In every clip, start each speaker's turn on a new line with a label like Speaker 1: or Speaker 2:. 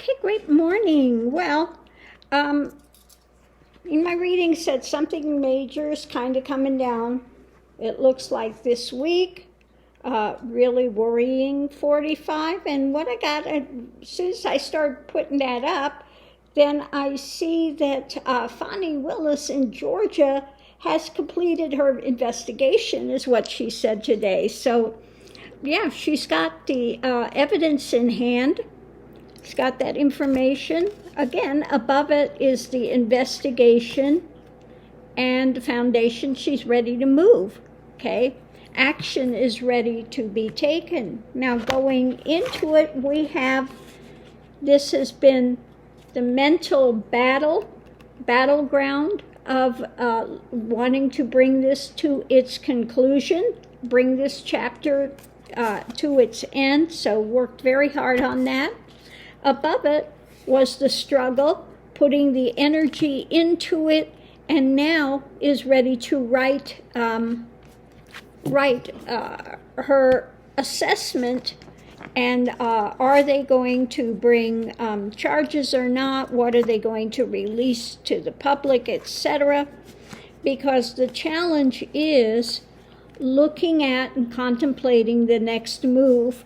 Speaker 1: Okay, great morning. Well, in my reading said something major is kind of coming down. It looks like this week, really worrying 45. And what I got, as soon as I started putting that up, then I see that Fani Willis in Georgia has completed her investigation, is what she said today. So, yeah, she's got the evidence in hand. She's got that information. Again, above it is the investigation and the foundation. She's ready to move, okay? Action is ready to be taken. Now, going into it, we have, this has been the mental battleground of wanting to bring this to its conclusion, bring this chapter to its end, so worked very hard on that. Above it was the struggle, putting the energy into it, and now is ready to write her assessment. And are they going to bring charges or not? What are they going to release to the public, etc.? Because the challenge is looking at and contemplating the next move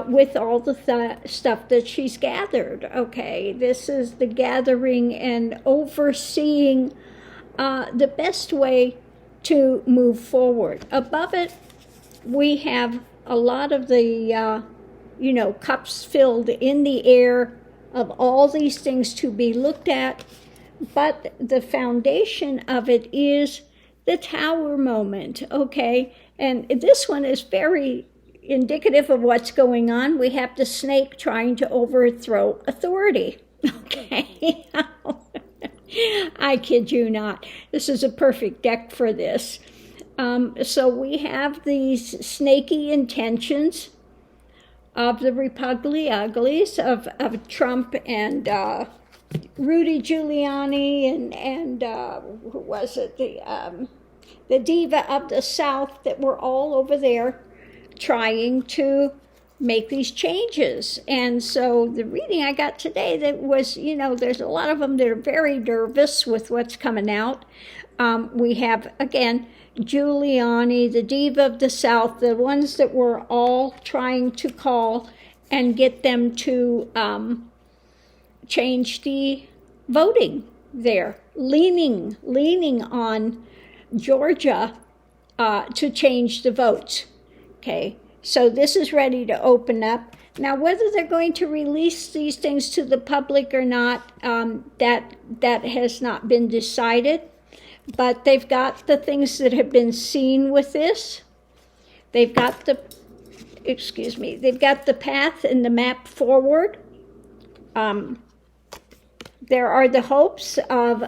Speaker 1: with all the stuff that she's gathered. Okay, this is the gathering and overseeing the best way to move forward. Above it, we have a lot of the, cups filled in the air of all these things to be looked at. But the foundation of it is the tower moment, okay? And this one is very indicative of what's going on. We have the snake trying to overthrow authority, okay? I kid you not. This is a perfect deck for this. So we have these snaky intentions of the Repugly Uglies, of Trump and Rudy Giuliani and who was it? The diva of the South that were all over there trying to make these changes. And so the reading I got today, that was, there's a lot of them that are very nervous with what's coming out. We have, again, Giuliani, the diva of the South, the ones that we're all trying to call and get them to change the voting there, leaning on Georgia to change the votes. Okay, so this is ready to open up. Now, whether they're going to release these things to the public or not, that has not been decided. But they've got the things that have been seen with this. They've got the path and the map forward. There are the hopes of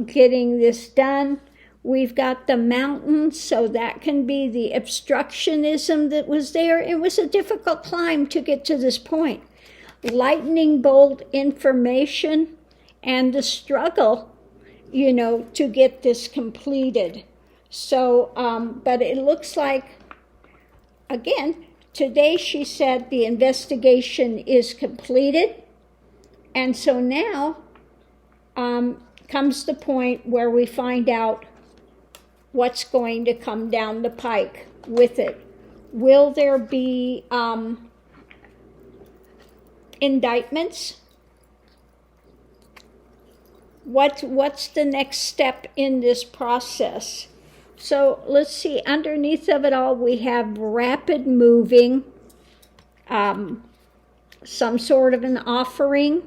Speaker 1: getting this done. We've got the mountains, so that can be the obstructionism that was there. It was a difficult climb to get to this point. Lightning bolt information and the struggle, to get this completed. So, but it looks like, again, today she said the investigation is completed. And so now comes the point where we find out what's going to come down the pike with it. Will there be indictments? What's the next step in this process? So let's see, underneath of it all, we have rapid moving, some sort of an offering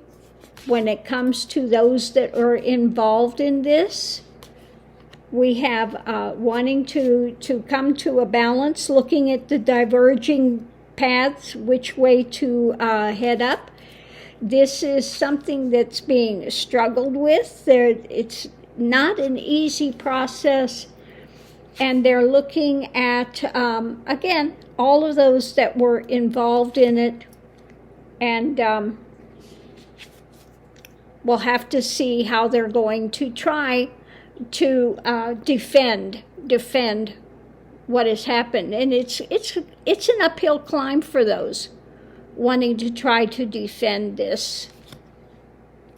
Speaker 1: when it comes to those that are involved in this. We have wanting to come to a balance, looking at the diverging paths, which way to head up. This is something that's being struggled with. It's not an easy process, and they're looking at, again, all of those that were involved in it, and we'll have to see how they're going to try to defend what has happened. And it's an uphill climb for those wanting to try to defend this.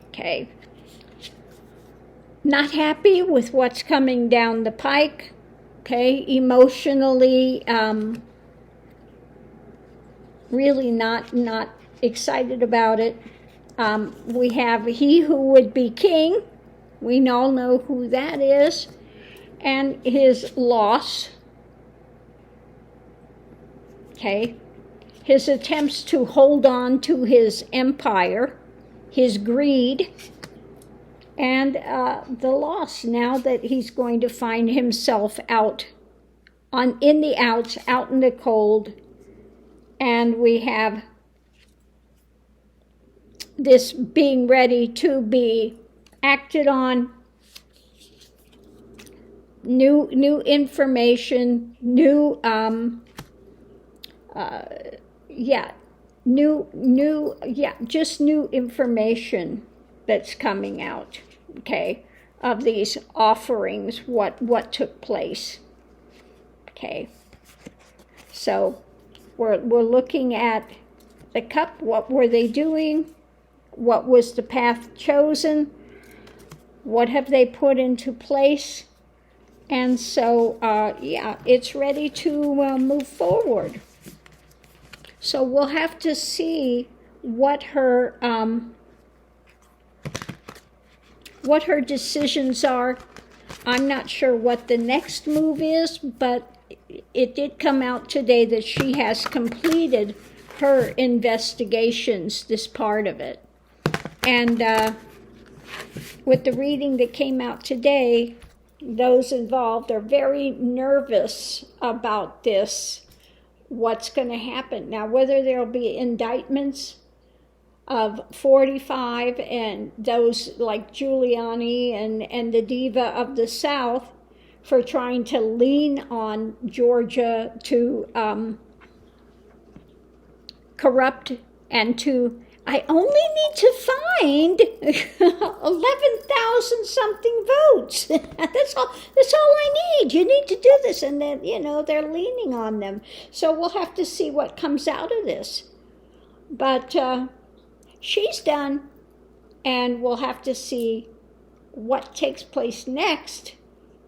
Speaker 1: Okay. Not happy with what's coming down the pike. Okay. Emotionally, really not excited about it. We have he who would be king. We all know who that is. And his loss. Okay. His attempts to hold on to his empire, his greed, and the loss now that he's going to find himself out in the outs, out in the cold. And we have this being ready to be acted on, new information, new just new information that's coming out, okay, of these offerings, what took place. Okay. So we're looking at the cup, what were they doing? What was the path chosen? What have they put into place? And so, it's ready to move forward. So we'll have to see what her decisions are. I'm not sure what the next move is, but it did come out today that she has completed her investigations, this part of it. And with the reading that came out today, those involved are very nervous about this, what's going to happen. Now, whether there'll be indictments of 45 and those like Giuliani and the diva of the South for trying to lean on Georgia to corrupt and to, I only need to find 11,000 something votes. That's all I need. You need to do this. And then, they're leaning on them. So we'll have to see what comes out of this. But she's done, and we'll have to see what takes place next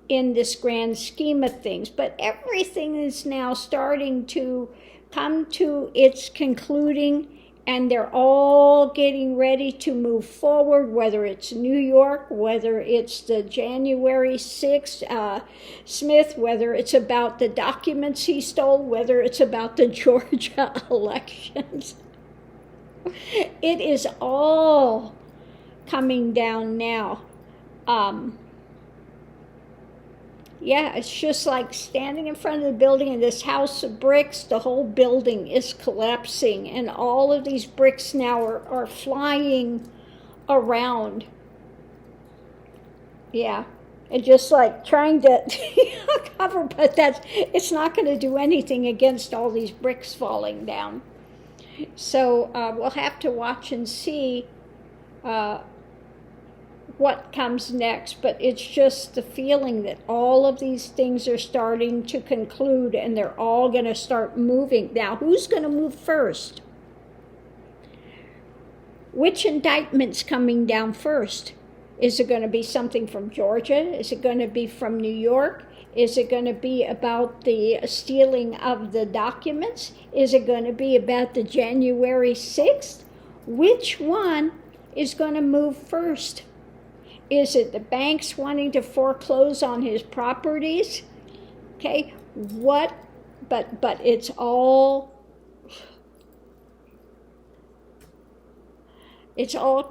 Speaker 1: in this grand scheme of things. But everything is now starting to come to its concluding, and they're all getting ready to move forward, whether it's New York, whether it's the January 6th Smith, whether it's about the documents he stole, whether it's about the Georgia elections. It is all coming down now. It's just like standing in front of the building in this house of bricks. The whole building is collapsing, and all of these bricks now are flying around. Yeah, and just like trying to cover, but it's not going to do anything against all these bricks falling down. So we'll have to watch and see what comes next, but it's just the feeling that all of these things are starting to conclude, and they're all going to start moving. Now, who's going to move first? Which indictment's coming down first? Is it going to be something from Georgia? Is it going to be from New York? Is it going to be about the stealing of the documents? Is it going to be about the January 6th? Which one is going to move first? Is it the banks wanting to foreclose on his properties? Okay, what? But it's all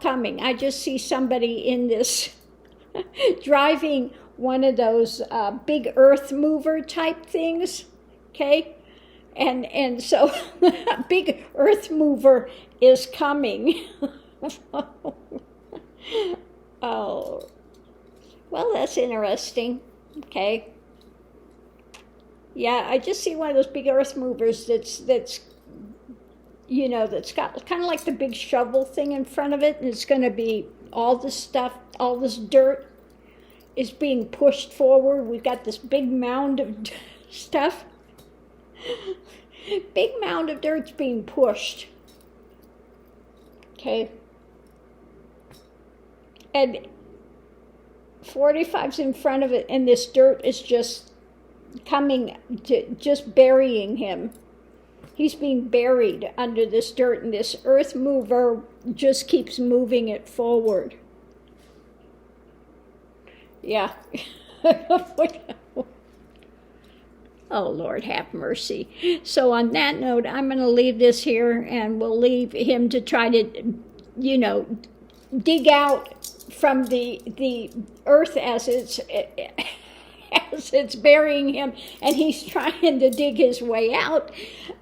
Speaker 1: coming. I just see somebody in this driving one of those big earth mover type things. Okay, and so a big earth mover is coming. Oh, well, that's interesting. Okay. Yeah, I just see one of those big earth movers that's that's got kind of like the big shovel thing in front of it, and it's going to be all this stuff, all this dirt is being pushed forward. We've got this big mound of stuff. Big mound of dirt's being pushed. Okay. And 45's in front of it, and this dirt is just just burying him. He's being buried under this dirt, and this earth mover just keeps moving it forward. Yeah. Oh, Lord, have mercy. So on that note, I'm going to leave this here, and we'll leave him to try to, dig out from the earth as it's burying him, and he's trying to dig his way out.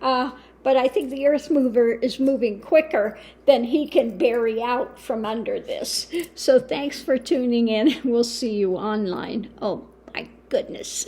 Speaker 1: But I think the earth mover is moving quicker than he can bury out from under this. So thanks for tuning in. We'll see you online. Oh, my goodness.